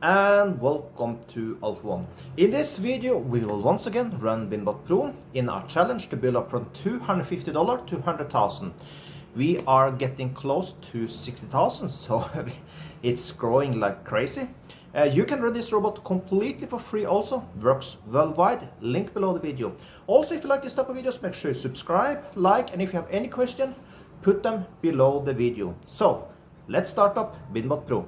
and welcome to Alpha 1. In this video we will once again run BinBotPro in our challenge to build up from $250 to $100,000. We are getting close to 60,000, so it's growing like crazy. You can run this robot completely for free also, works worldwide, link below the video. Also, if you like this type of videos, make sure you subscribe, like, and if you have any question, put them below the video. So, let's start up BinBotPro.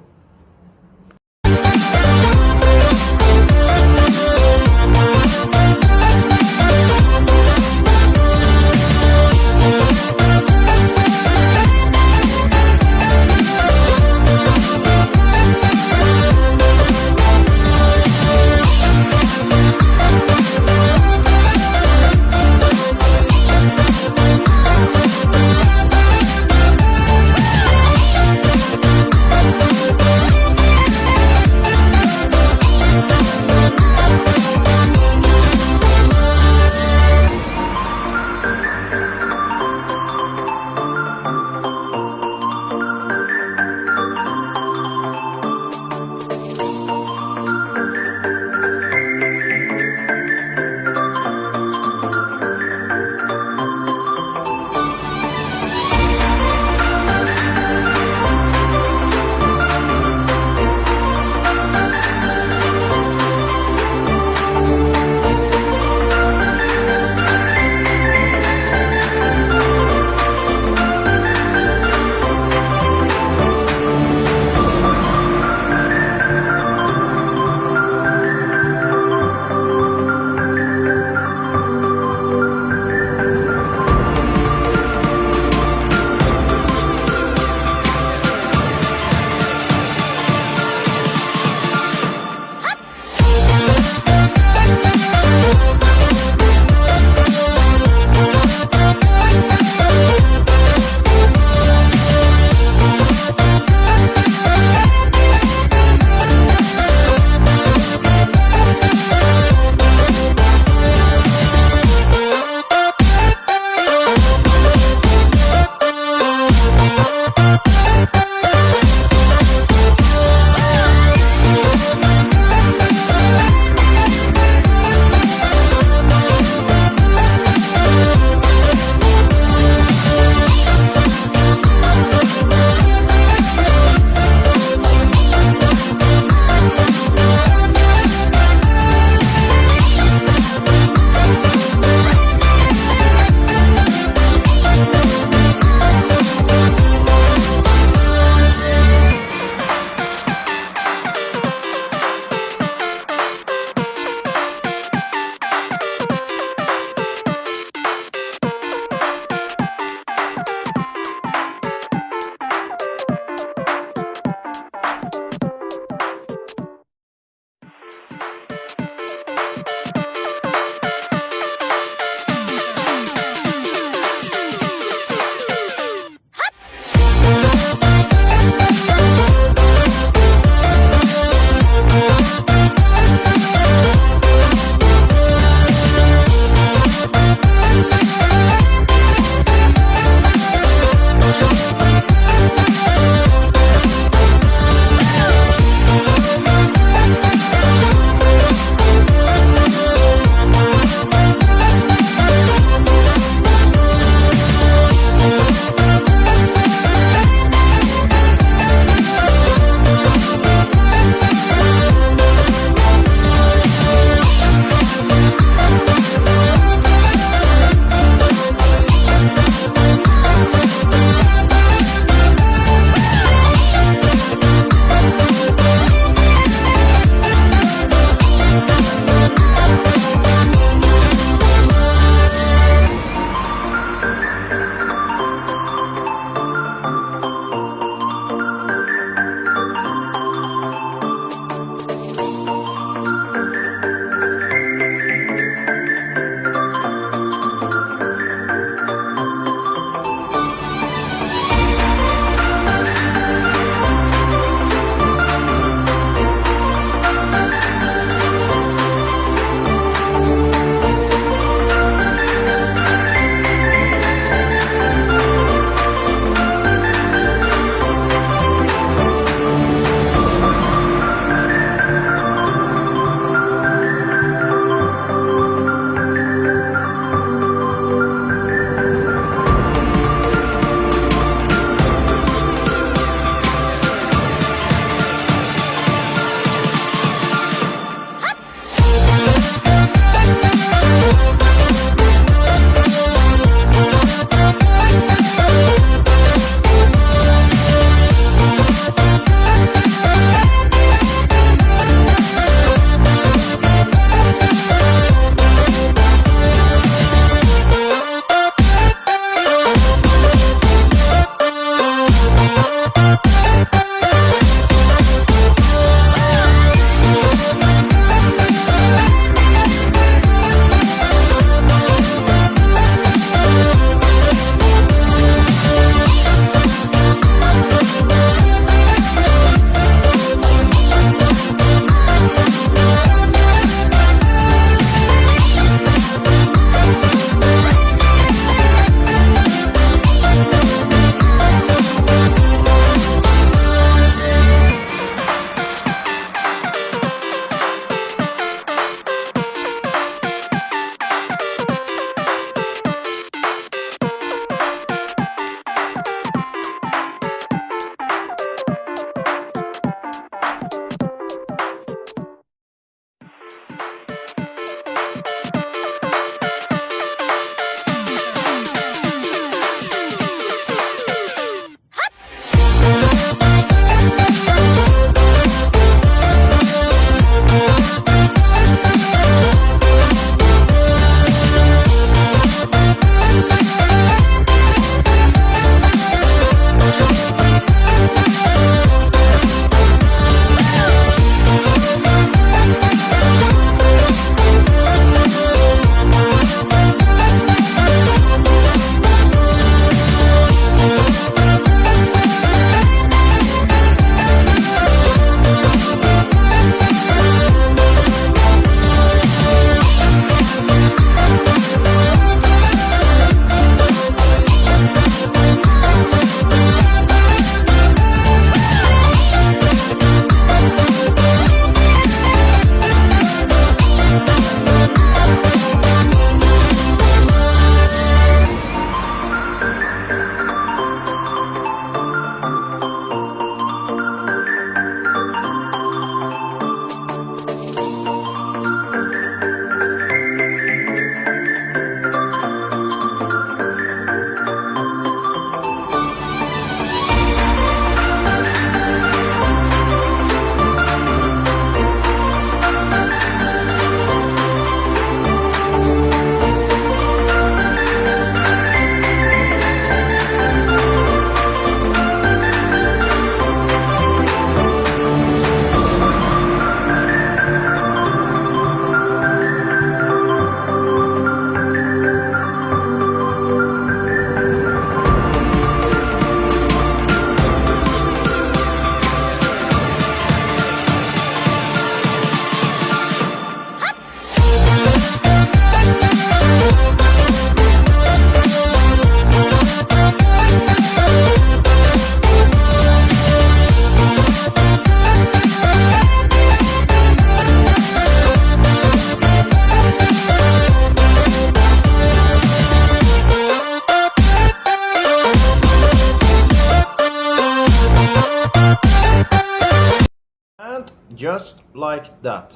just like that.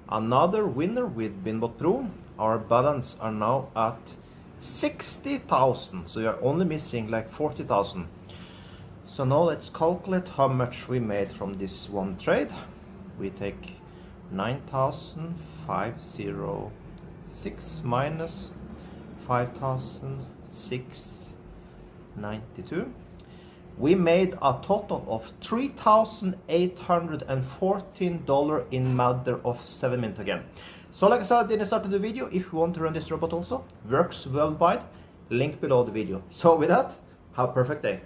Another winner with BinBotPro. Our balance are now at 60,000, so you're only missing like 40,000. So now let's calculate how much we made from this one trade. We take 9,506 minus 5,692. We made a total of $3,814 in matter of 7 minutes again. So like I said in the start of the video, if you want to run this robot also, works worldwide, link below the video. So with that, have a perfect day.